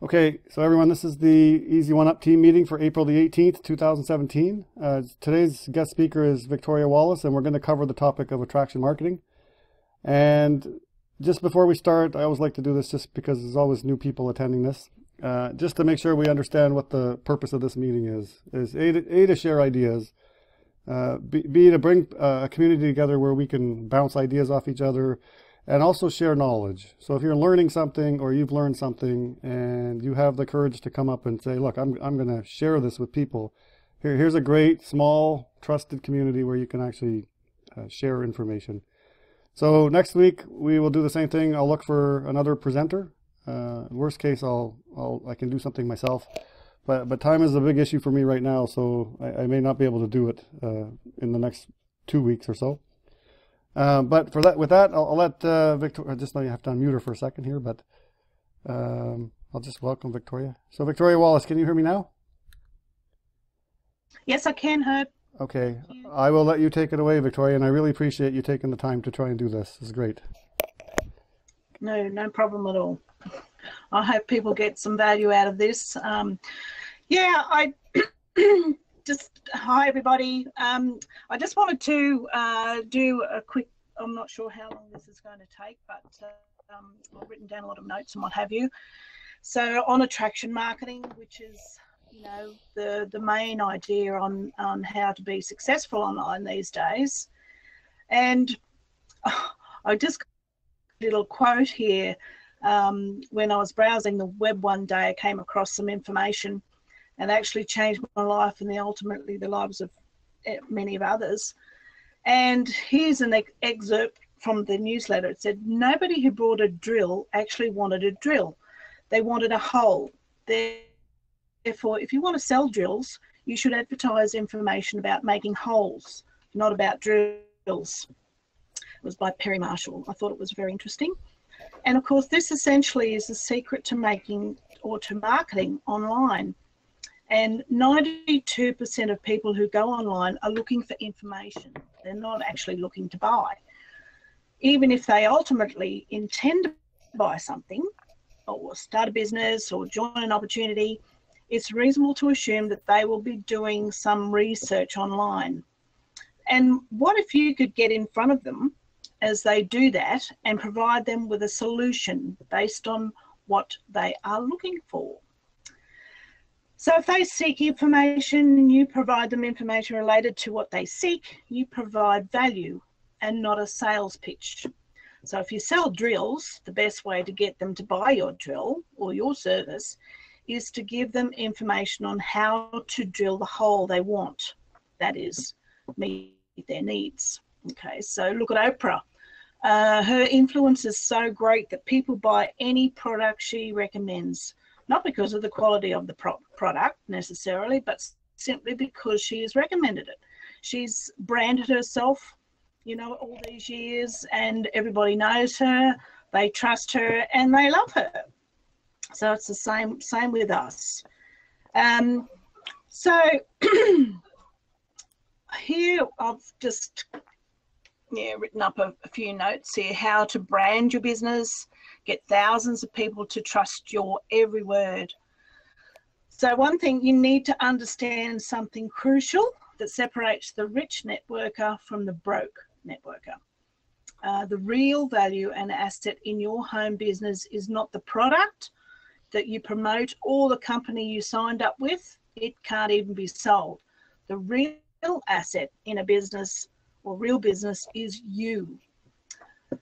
Okay, so everyone, this is the Easy One Up team meeting for April the 18th, 2017. Today's guest speaker is Victoria Wallace, and we're going to cover the topic of attraction marketing. And just before we start, I always like to do this just because there's always new people attending this. Just to make sure we understand what the purpose of this meeting is A, to share ideas, B, to bring a community together where we can bounce ideas off each other, and also share knowledge. So if you're learning something or you've learned something and you have the courage to come up and say, look, I'm going to share this with people. Here's a great, small, trusted community where you can actually share information. So next week, we will do the same thing. I'll look for another presenter. Worst case, I can do something myself. But time is a big issue for me right now, so I may not be able to do it in the next 2 weeks or so. But with that, I'll let Victoria. I just know you have to unmute her for a second here, but I'll just welcome Victoria. So Victoria Wallace, can you hear me now? Yes, I can, Herb. Okay, I will let you take it away, Victoria, and I really appreciate you taking the time to try and do this. It's great. No problem at all. I hope people get some value out of this. I hi everybody. I just wanted to do a quick, I'm not sure how long this is going to take, but I've written down a lot of notes and what have you. So on attraction marketing, which is, you know, the main idea on how to be successful online these days. And I just got a little quote here. When I was browsing the web one day, I came across some information and actually changed my life and ultimately the lives of many of others. And here's an excerpt from the newsletter. It said, nobody who bought a drill actually wanted a drill. They wanted a hole. Therefore, if you want to sell drills, you should advertise information about making holes, not about drills. It was by Perry Marshall. I thought it was very interesting. And of course, this essentially is the secret to making or to marketing online. And 92% of people who go online are looking for information. They're not actually looking to buy. Even if they ultimately intend to buy something or start a business or join an opportunity, it's reasonable to assume that they will be doing some research online. And what if you could get in front of them as they do that and provide them with a solution based on what they are looking for? So if they seek information, you provide them information related to what they seek. You provide value and not a sales pitch. So if you sell drills, the best way to get them to buy your drill or your service is to give them information on how to drill the hole they want. That is, meet their needs. Okay, so look at Oprah. Her influence is so great that people buy any product she recommends, not because of the quality of the product necessarily, but simply because she has recommended it. She's branded herself, you know, all these years, and everybody knows her, they trust her, and they love her. So it's the same with us. So here I've just written up a few notes here, how to brand your business, get thousands of people to trust your every word. So one thing, you need to understand something crucial that separates the rich networker from the broke networker. The real value and asset in your home business is not the product that you promote or the company you signed up with. It can't even be sold. The real asset in a business or real business is you.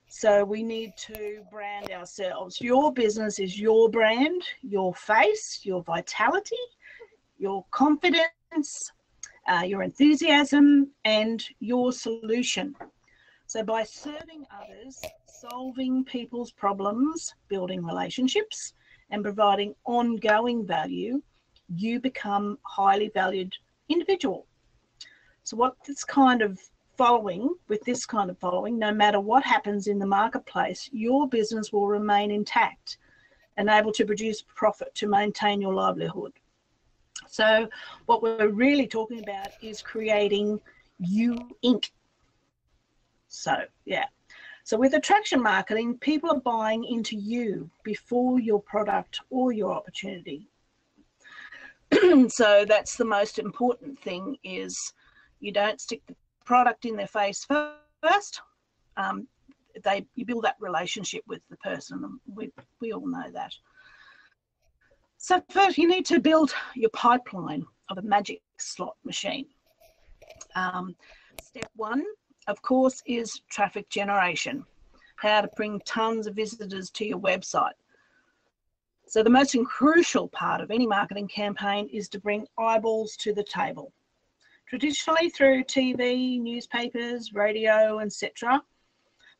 So we need to brand ourselves. Your business is your brand, your face, your vitality, your confidence, your enthusiasm, and your solution. So by serving others, solving people's problems, building relationships, and providing ongoing value, you become a highly valued individual. So what this kind of following, no matter what happens in the marketplace, your business will remain intact and able to produce profit to maintain your livelihood. So what we're really talking about is creating You Inc. So yeah, So with attraction marketing, people are buying into you before your product or your opportunity. So that's the most important thing, is you don't stick the product in their face first. You build that relationship with the person. We all know that. So first, you need to build your pipeline of a magic slot machine. Step one, of course, is traffic generation. How to bring tons of visitors to your website. So the most crucial part of any marketing campaign is to bring eyeballs to the table. Traditionally through TV, newspapers, radio, etc.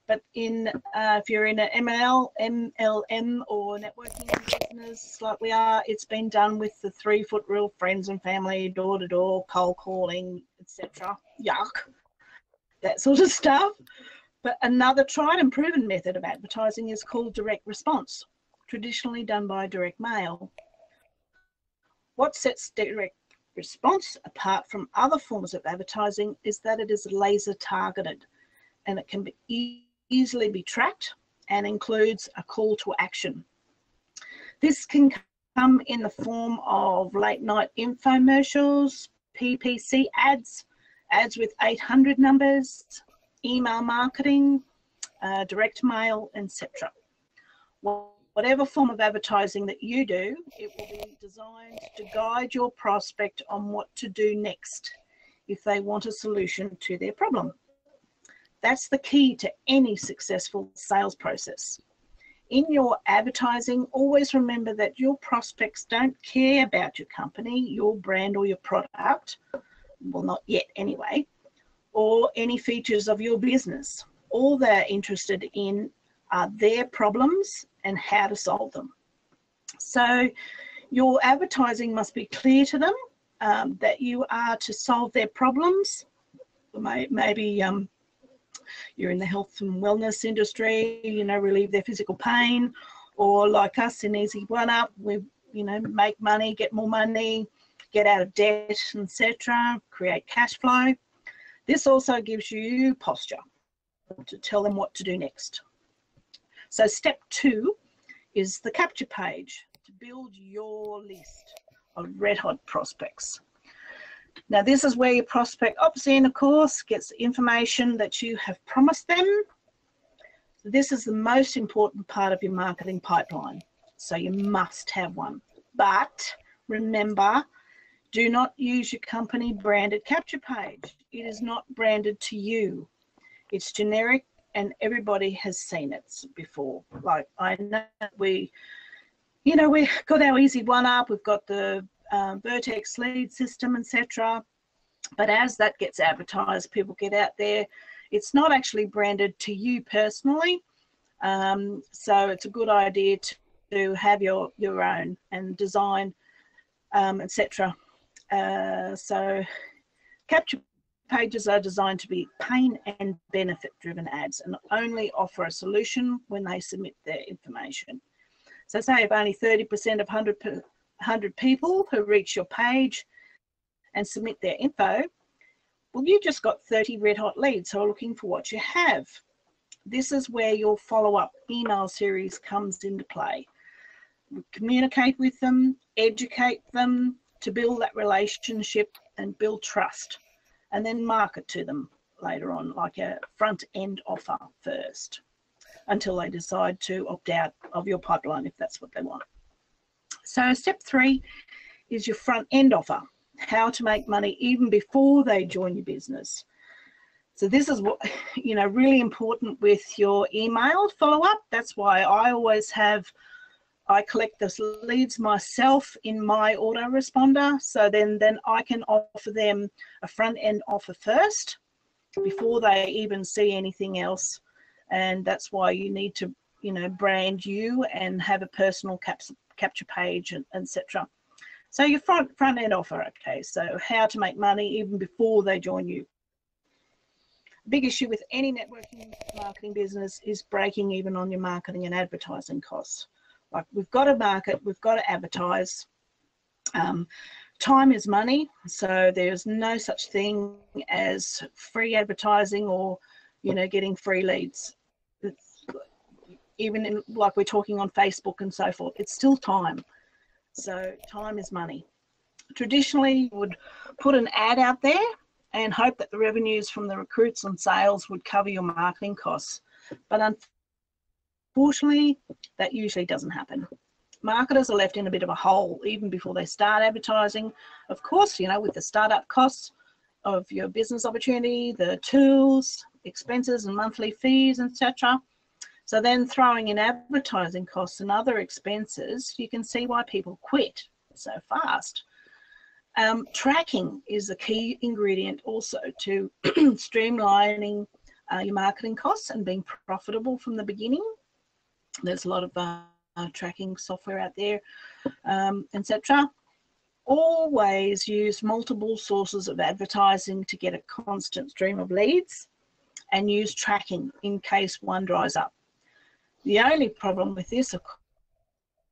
But if you're in an MLM or networking business like we are, it's been done with the 3-foot rule, friends and family, door-to-door, cold calling, etc. Yuck, that sort of stuff. But another tried and proven method of advertising is called direct response, traditionally done by direct mail. What sets direct response apart from other forms of advertising is that it is laser targeted, and it can be easily be tracked and includes a call to action. This can come in the form of late night infomercials, PPC ads, ads with 800 numbers, email marketing, direct mail, etc. Whatever form of advertising that you do, it will be designed to guide your prospect on what to do next if they want a solution to their problem. That's the key to any successful sales process. In your advertising, always remember that your prospects don't care about your company, your brand, or your product. Well, not yet anyway, or any features of your business. All they're interested in are their problems and how to solve them. So your advertising must be clear to them that you are to solve their problems. Maybe you're in the health and wellness industry, relieve their physical pain, or like us in Easy One Up, we make money, get more money, get out of debt, etc., create cash flow. This also gives you posture to tell them what to do next. So step 2 is the capture page, to build your list of red hot prospects. Now this is where your prospect opts in, of course, gets the information that you have promised them. This is the most important part of your marketing pipeline, so you must have one. But remember, do not use your company branded capture page. It is not branded to you. It's generic and everybody has seen it before. Like I know we've got our Easy One Up, we've got the Vertex lead system, etc. But as that gets advertised, people get out there, it's not actually branded to you personally. So it's a good idea to have your own and design, etc. So capture pages are designed to be pain and benefit driven ads and only offer a solution when they submit their information. So say if only 30% of 100 people who reach your page and submit their info, well, you just got 30 red hot leads who are looking for what you have. This is where your follow-up email series comes into play. Communicate with them, educate them to build that relationship and build trust, and then market to them later on, like a front-end offer first, until they decide to opt out of your pipeline if that's what they want. So step 3 is your front-end offer, how to make money even before they join your business. So this is what, really important with your email follow-up. That's why I collect those leads myself in my autoresponder. So then I can offer them a front-end offer first before they even see anything else. And that's why you need to, brand you and have a personal capture page, and etc. So your front-end offer, okay, so how to make money even before they join you. Big issue with any networking marketing business is breaking even on your marketing and advertising costs. Like, we've got to market, we've got to advertise. Time is money, so there's no such thing as free advertising or, getting free leads. even in, like we're talking on Facebook and so forth. It's still time. So time is money. Traditionally, you would put an ad out there and hope that the revenues from the recruits and sales would cover your marketing costs. But unfortunately, that usually doesn't happen. Marketers are left in a bit of a hole even before they start advertising. Of course, you know, with the startup costs of your business opportunity, the tools, expenses and monthly fees, etc. So then throwing in advertising costs and other expenses, you can see why people quit so fast. Tracking is a key ingredient also to streamlining your marketing costs and being profitable from the beginning. There's a lot of tracking software out there, etc. Always use multiple sources of advertising to get a constant stream of leads, and use tracking in case one dries up. The only problem with this, of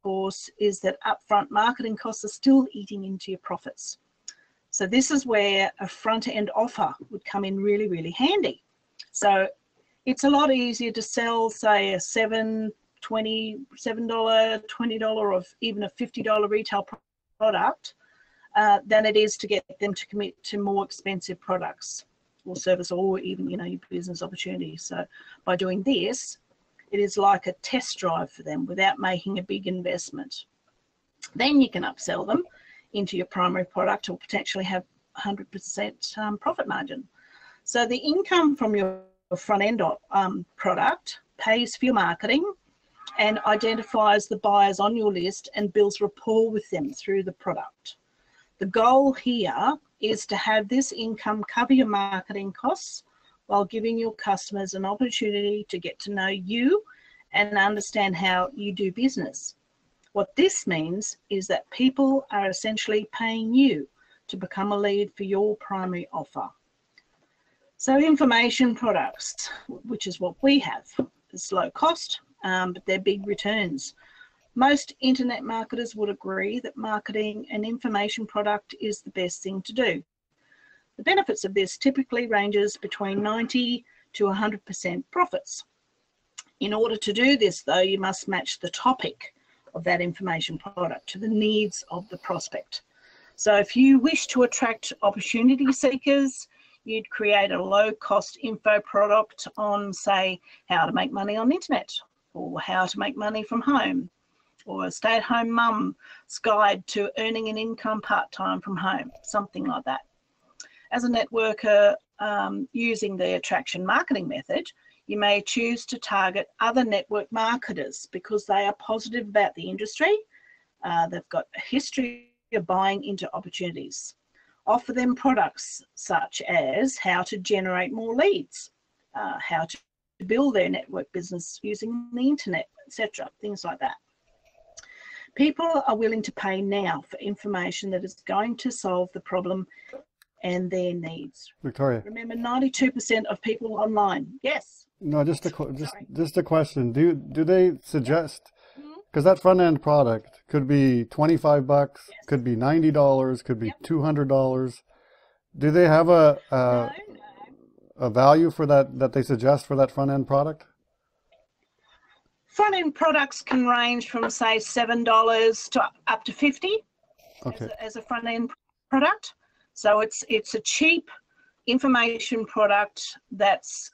course, is that upfront marketing costs are still eating into your profits. So this is where a front-end offer would come in really, really handy. So it's a lot easier to sell, say, a $20, $20, or even a $50 retail product than it is to get them to commit to more expensive products or service, or even, you know, your business opportunities. So by doing this, it is like a test drive for them without making a big investment. Then you can upsell them into your primary product or potentially have 100% profit margin. So the income from your front-end product pays for your marketing and identifies the buyers on your list and builds rapport with them through the product. The goal here is to have this income cover your marketing costs while giving your customers an opportunity to get to know you and understand how you do business. What this means is that people are essentially paying you to become a lead for your primary offer. So information products, which is what we have, is low cost, but they're big returns. Most internet marketers would agree that marketing an information product is the best thing to do. The benefits of this typically ranges between 90 to 100% profits. In order to do this, though, you must match the topic of that information product to the needs of the prospect. So if you wish to attract opportunity seekers, you'd create a low-cost info product on, say, how to make money on the internet, or how to make money from home, or a stay-at-home mum's guide to earning an income part-time from home, something like that. As a networker using the attraction marketing method, you may choose to target other network marketers because they are positive about the industry. They've got a history of buying into opportunities. Offer them products such as how to generate more leads, how to build their network business using the internet, etc., things like that. People are willing to pay now for information that is going to solve the problem and their needs. Victoria. Remember, 92% of people online. Yes. No, just a question. Do they suggest, because that front end product could be $25, yes, could be $90, could be, yep, $200. Do they have a value for that they suggest for that front end product? Front end products can range from, say, $7 to up to $50. Okay. As a front end product. So it's a cheap information product that's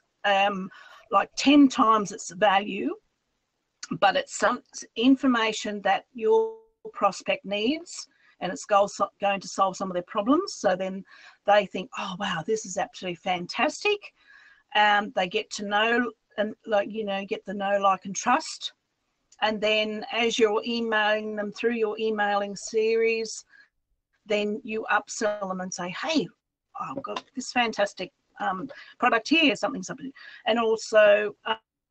like 10 times its value, but it's some information that your prospect needs, and it's going to solve some of their problems. So then they think, oh wow, this is absolutely fantastic. They get to know, and get the know, like, and trust. And then as you're emailing them through your emailing series, then you upsell them and say, hey, I've got this fantastic product here, something. And also,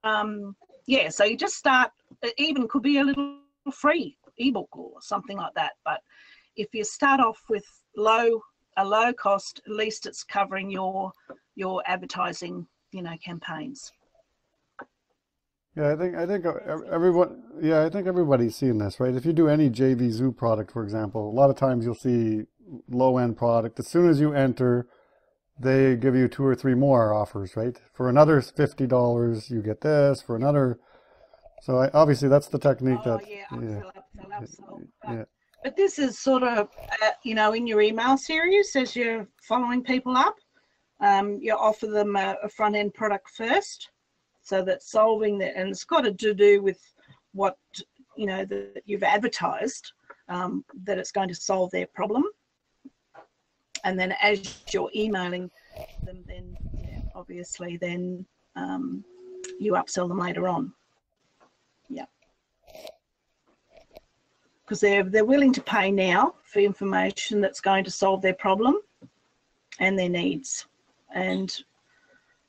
so you just start, it even could be a little free ebook or something like that. But if you start off with a low cost, at least it's covering your advertising, campaigns. Yeah, I think everyone. Yeah, I think everybody's seen this, right? If you do any JVZoo product, for example, a lot of times you'll see low-end product. As soon as you enter, they give you 2 or 3 more offers, right? For another $50, you get this. For another So obviously that's the technique Oh that, yeah, yeah, upsell, upsell. yeah, But this is sort of, in your email series, as you're following people up, you offer them a front end product first, so that solving that, and it's got to do with what that you've advertised, that it's going to solve their problem. And then as you're emailing them, then obviously then you upsell them later on. Yeah. Because they're willing to pay now for information that's going to solve their problem and their needs. And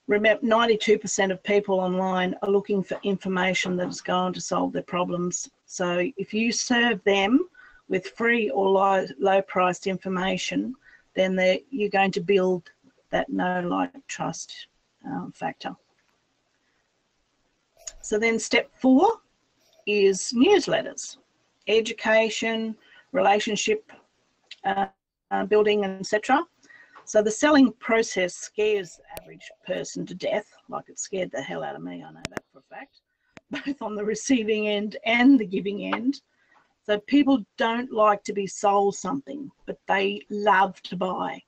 remember, 92% of people online are looking for information that is going to solve their problems. So if you serve them with free or low-priced information, then you're going to build that know, like, trust factor. So then step 4 is newsletters. Education, relationship building, etc. So the selling process scares the average person to death, like it scared the hell out of me, I know that for a fact, both on the receiving end and the giving end. So people don't like to be sold something, but they love to buy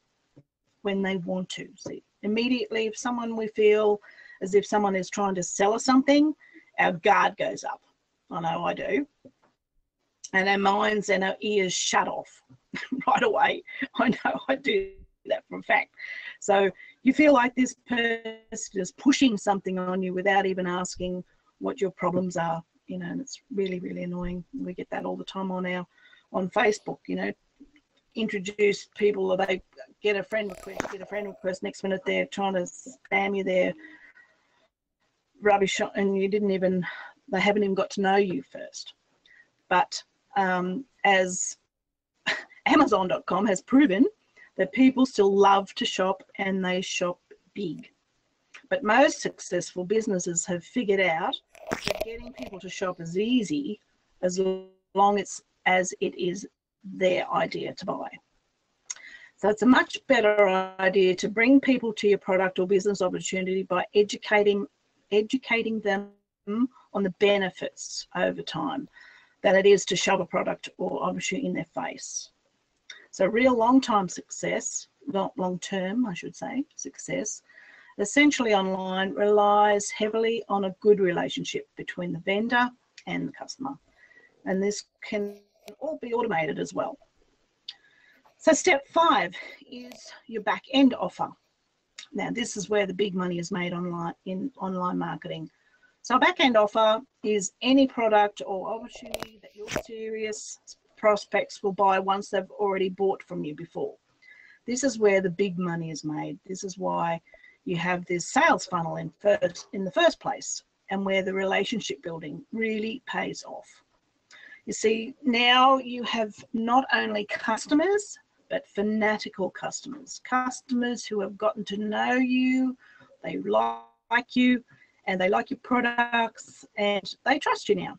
when they want to. See, immediately if we feel as if someone is trying to sell us something, our guard goes up. I know I do. And our minds and our ears shut off right away. I know I do that for a fact. So you feel like this person is pushing something on you without even asking what your problems are, and it's really, really annoying. We get that all the time on Facebook, introduce people, or they get a friend request, next minute they're trying to spam you their rubbish, and they haven't even got to know you first. But as Amazon.com has proven, that people still love to shop, and they shop big. But most successful businesses have figured out that getting people to shop is easy as long as it is their idea to buy. So it's a much better idea to bring people to your product or business opportunity by educating them on the benefits over time than it is to shove a product or opportunity in their face. So real long-term success, not long-term, I should say, success, essentially online, relies heavily on a good relationship between the vendor and the customer. And this can all be automated as well. So step 5 is your back-end offer. Now, this is where the big money is made in online marketing. So a back-end offer is any product or opportunity that your serious prospects will buy once they've already bought from you before. This is where the big money is made. This is why you have this sales funnel in the first place, and where the relationship building really pays off. You see, now you have not only customers, but fanatical customers who have gotten to know you, they like you, and they like your products, and they trust you now.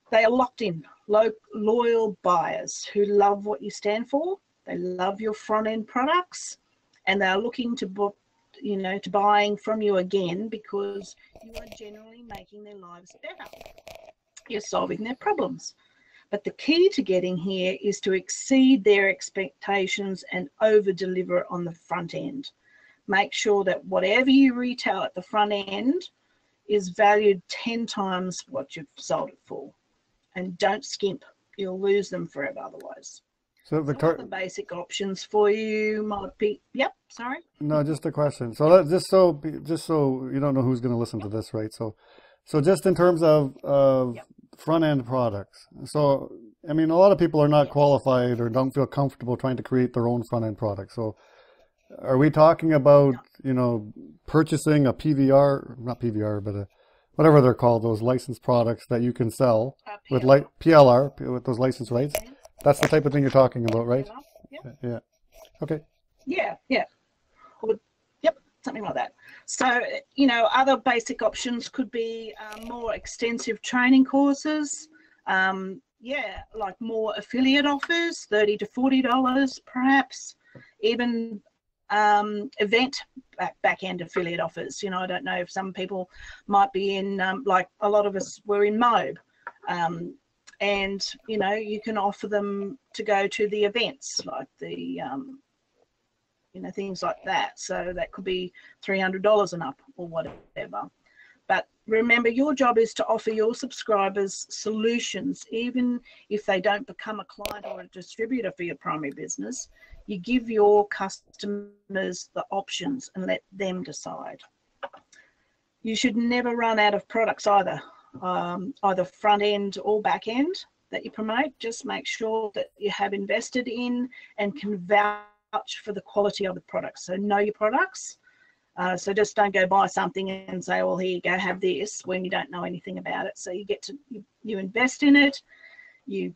They are locked in, loyal buyers who love what you stand for. They love your front-end products, and they are looking to buying from you again because you are generally making their lives better. You're solving their problems. But the key to getting here is to exceed their expectations and over-deliver on the front end. Make sure that whatever you retail at the front end is valued 10 times what you've sold it for. And don't skimp. You'll lose them forever otherwise. So Victoria, the basic options for you might be, yep, sorry. no, just a question. So just so you don't know who's going to listen to this, right? So just in terms of front end products. So I mean, a lot of people are not qualified or don't feel comfortable trying to create their own front end product. So are we talking about purchasing a PVR, not PVR, but whatever they're called, those licensed products that you can sell with PLR with those license rights? That's the type of thing you're talking about, right? Yeah. Okay. Yeah. Or, yep, something like that. So, other basic options could be more extensive training courses. Like more affiliate offers, $30 to $40 perhaps. Even event back-end affiliate offers. You know, I don't know if some people might be in, like a lot of us were in Mobe. And, you know, you can offer them to go to the events, like the, you know, things like that. So that could be $300 and up or whatever. But remember, your job is to offer your subscribers solutions, even if they don't become a client or a distributor for your primary business. You give your customers the options and let them decide. You should never run out of products either. Either front end or back end that you promote. Just make sure that you have invested in and can vouch for the quality of the products. So know your products. So just don't go buy something and say, well, here you go, have this, when you don't know anything about it. So you get to, you invest in it, you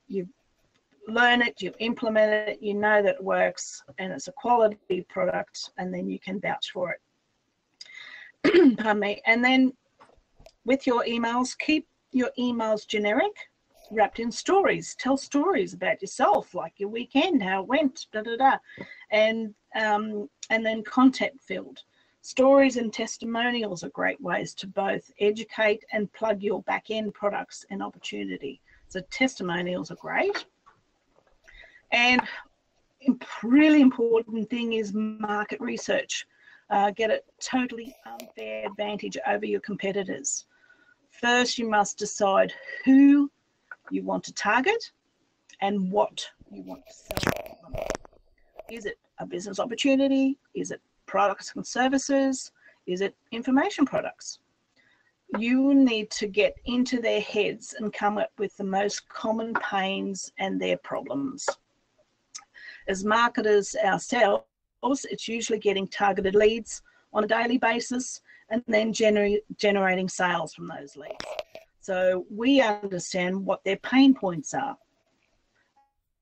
learn it, you implement it, you know that it works and it's a quality product, and then you can vouch for it. Pardon me. And then with your emails, keep your emails generic, wrapped in stories. Tell stories about yourself, like your weekend, how it went, and then content filled. Stories and testimonials are great ways to both educate and plug your back end products and opportunity. So testimonials are great. And really important thing is market research. Get a totally unfair advantage over your competitors. First, you must decide who you want to target and what you want to sell them. Is it a business opportunity? Is it products and services? Is it information products? You need to get into their heads and come up with the most common pains and their problems. As marketers ourselves, it's usually getting targeted leads on a daily basis and then generating sales from those leads. So we understand what their pain points are.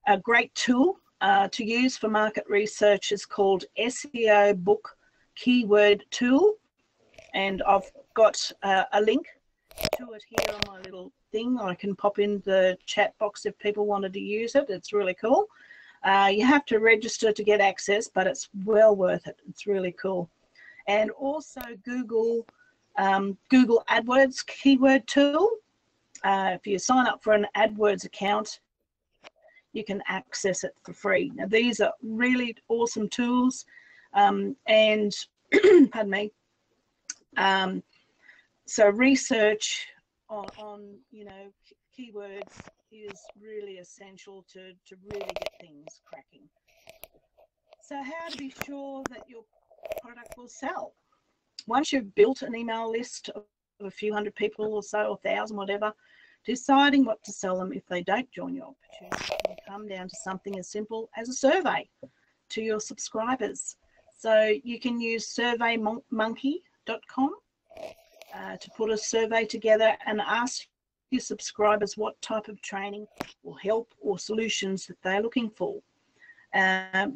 A great tool to use for market research is called SEO Book Keyword Tool. And I've got a link to it here on my little thing. I can pop in the chat box if people wanted to use it. It's really cool. You have to register to get access, but it's well worth it. It's really cool. And also Google AdWords keyword tool. If you sign up for an AdWords account, you can access it for free. Now, these are really awesome tools, and pardon me. So research on you know, keywords is really essential to really get things cracking. So how to be sure that your product will sell? Once you've built an email list of a few hundred people or so, 1,000, whatever, deciding what to sell them if they don't join your opportunity can come down to something as simple as a survey to your subscribers. So you can use surveymonkey.com to put a survey together and ask your subscribers what type of training or help or solutions that they're looking for.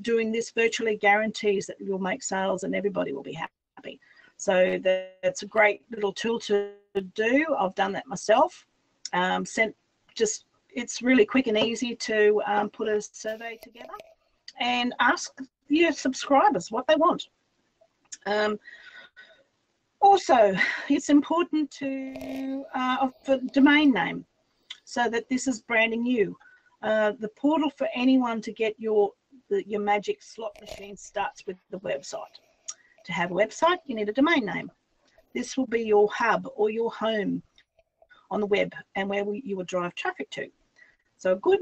Doing this virtually guarantees that you'll make sales and everybody will be happy. So that's a great little tool to do. I've done that myself. It's really quick and easy to put a survey together and ask your subscribers what they want. Also, it's important to offer domain name so that this is branding you. The portal for anyone to get your magic slot machine starts with the website. To have a website, you need a domain name. This will be your hub or your home on the web and where you will drive traffic to. So a good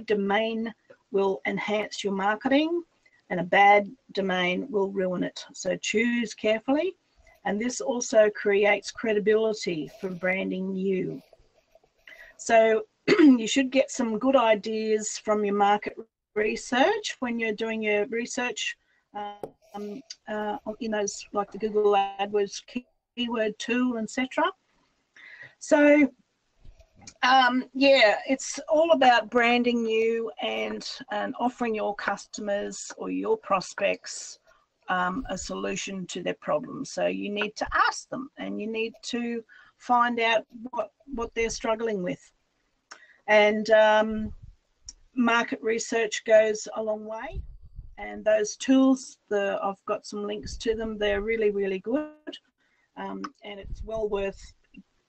domain will enhance your marketing, and a bad domain will ruin it. So choose carefully, and this also creates credibility for branding you. So you should get some good ideas from your market research when you're doing your research in those, like the Google AdWords keyword tool, etc. So yeah, it's all about branding you and offering your customers or your prospects a solution to their problems. So you need to ask them and you need to find out what they're struggling with. And market research goes a long way. and those tools, I've got some links to them. They're really, really good, and it's well worth,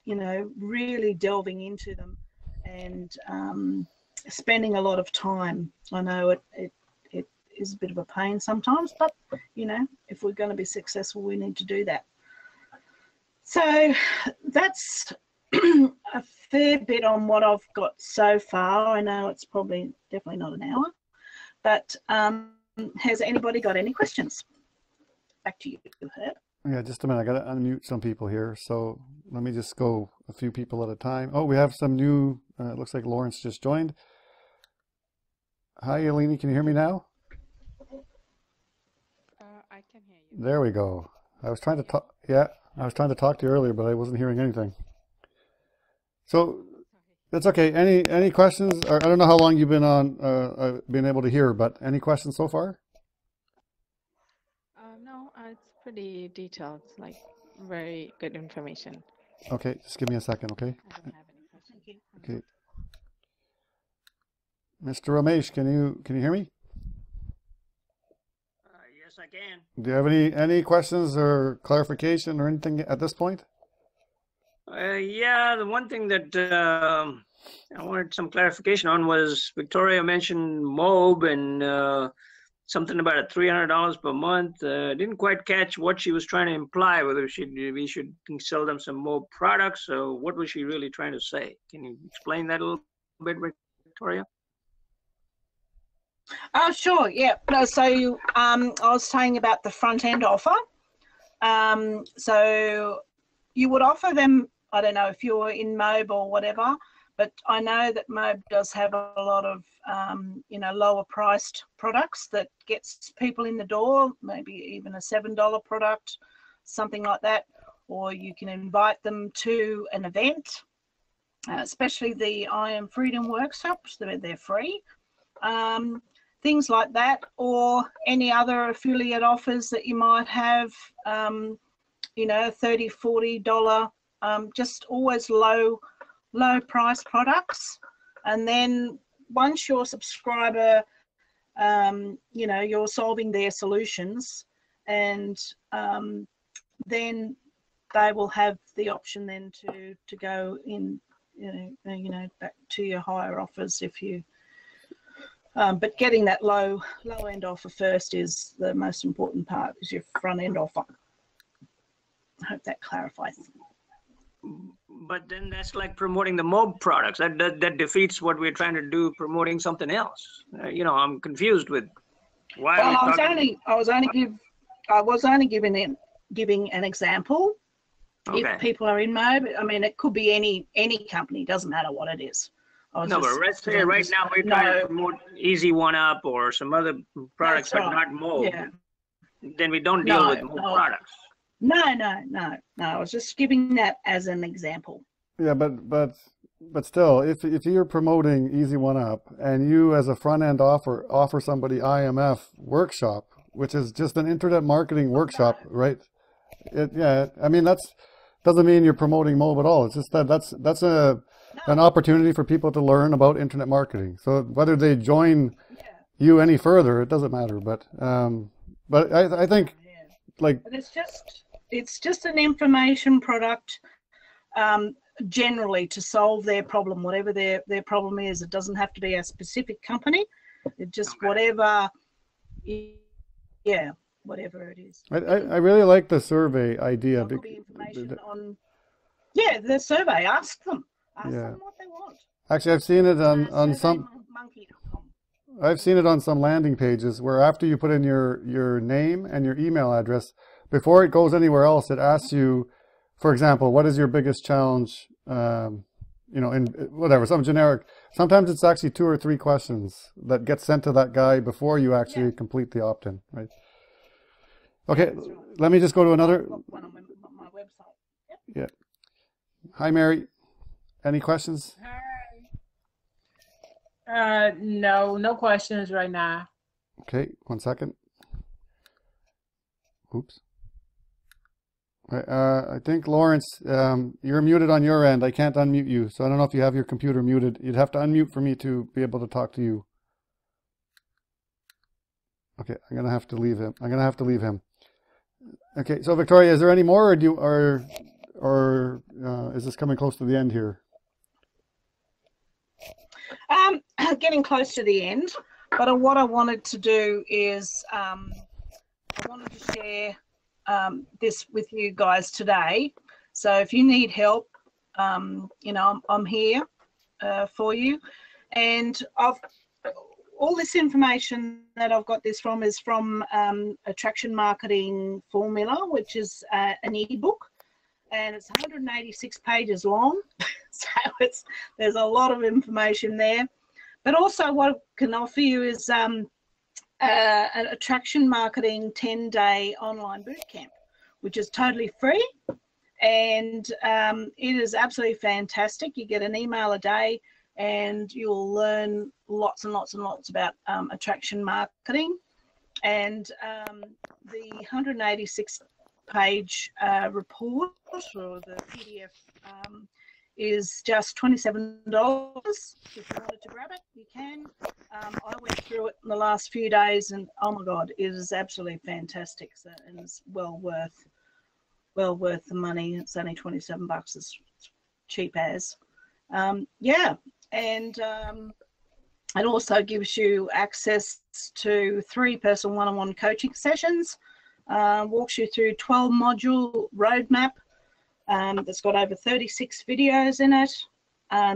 you know, really delving into them and spending a lot of time. I know it is a bit of a pain sometimes, but you know, if we're going to be successful, we need to do that. So that's a fair bit on what I've got so far. I know it's probably definitely not an hour, but has anybody got any questions? Back to you, Herb. Yeah, just a minute. I got to unmute some people here. So let me just go a few people at a time. Oh, we have some new, it looks like Lawrence just joined. Hi, Eleni. Can you hear me now? I can hear you. There we go. I was trying to talk. Yeah, I was trying to talk to you earlier, but I wasn't hearing anything. So that's okay. Any questions? Or I don't know how long you've been on, been able to hear, but any questions so far? No, it's pretty detailed, like very good information. Okay, just give me a second, okay? I don't have any questions. Thank you. Okay. Mr. Ramesh, can you hear me? Yes, I can. Do you have any questions or clarification or anything at this point? Yeah, the one thing that I wanted some clarification on was Victoria mentioned MOB and something about $300 per month. Didn't quite catch what she was trying to imply, whether we should sell them some MOB products, or what was she really trying to say? Can you explain that a little bit, Victoria? Oh, sure. Yeah. No, so I was saying about the front end offer. So you would offer them, I don't know if you're in MOB or whatever, but I know that MOB does have a lot of, you know, lower priced products that gets people in the door, maybe even a $7 product, something like that. Or you can invite them to an event, especially the I Am Freedom workshops, they're free. Things like that, or any other affiliate offers that you might have, you know, $30, $40, just always low price products. And then once your subscriber, you know, you're solving their solutions, and then they will have the option then to go in, you know, back to your higher offers if you. But getting that low end offer first is the most important part, is your front end offer. I hope that clarifies. But then that's like promoting the MOB products. That defeats what we're trying to do, promoting something else. You know, I'm confused with why. Well, I was only giving an example. Okay. If people are in MOB, I mean, it could be any company. Doesn't matter what it is. No, but let's say right now we're trying to promote Easy One Up or some other products, but not MOB. Yeah. Then we don't deal with MOB products. No. I was just giving that as an example. Yeah, but still, if you're promoting Easy One Up and you as a front end offer somebody IMF workshop, which is just an internet marketing workshop, right? Yeah, I mean doesn't mean you're promoting MOB at all. It's just that's an opportunity for people to learn about internet marketing. So whether they join you any further, it doesn't matter. But I think like it's just an information product, generally to solve their problem, whatever their problem is. It doesn't have to be a specific company. It just whatever it is. I really like the survey idea. There could be information on the survey. Ask them what they want. Actually, I've seen it on some. I've seen it on some landing pages where after you put in your name and your email address, before it goes anywhere else, it asks you, for example, what is your biggest challenge? You know, in whatever, some generic. Sometimes it's actually 2 or 3 questions that get sent to that guy before you actually complete the opt-in, right? Okay, let me just go to another. One on my website. Yep. Yeah. Hi, Mary. Any questions? Hi. No questions right now. Okay, 1 second. Oops. I think Lawrence, you're muted on your end. I can't unmute you, so I don't know if you have your computer muted. You'd have to unmute for me to be able to talk to you. Okay, I'm gonna have to leave him. I'm gonna have to leave him. Okay, so Victoria, is there any more, or is this coming close to the end here? Getting close to the end, but what I wanted to do is I wanted to share this with you guys today. So if you need help, you know, I'm here for you, and all this information that I've got this from is from Attraction Marketing Formula, which is an ebook, and it's 186 pages long. So there's a lot of information there. But also what I can offer you is an attraction marketing 10-day online bootcamp, which is totally free. And it is absolutely fantastic. You get an email a day and you'll learn lots and lots and lots about attraction marketing. And the 186 page report, or the PDF, is just $27. If you wanted to grab it, you can. I went through it in the last few days, and oh my God, it is absolutely fantastic. So, and it's well worth the money. It's only $27. It's cheap as. Yeah, and it also gives you access to 3-person one-on-one coaching sessions. Walks you through 12-module roadmap. That's got over 36 videos in it.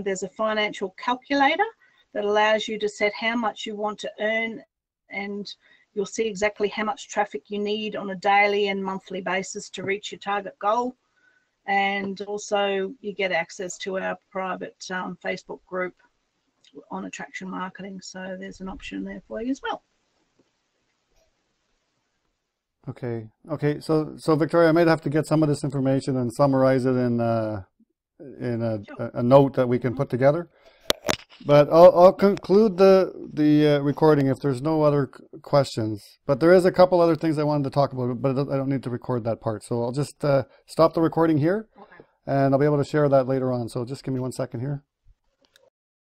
There's a financial calculator that allows you to set how much you want to earn, and you'll see exactly how much traffic you need on a daily and monthly basis to reach your target goal. And also you get access to our private Facebook group on attraction marketing. So there's an option there for you as well. Okay. So Victoria, I might have to get some of this information and summarize it in a note that we can put together. But I'll conclude the recording if there's no other questions. But there is a couple other things I wanted to talk about, but I don't need to record that part. So I'll just stop the recording here, and I'll be able to share that later on. So just give me 1 second here.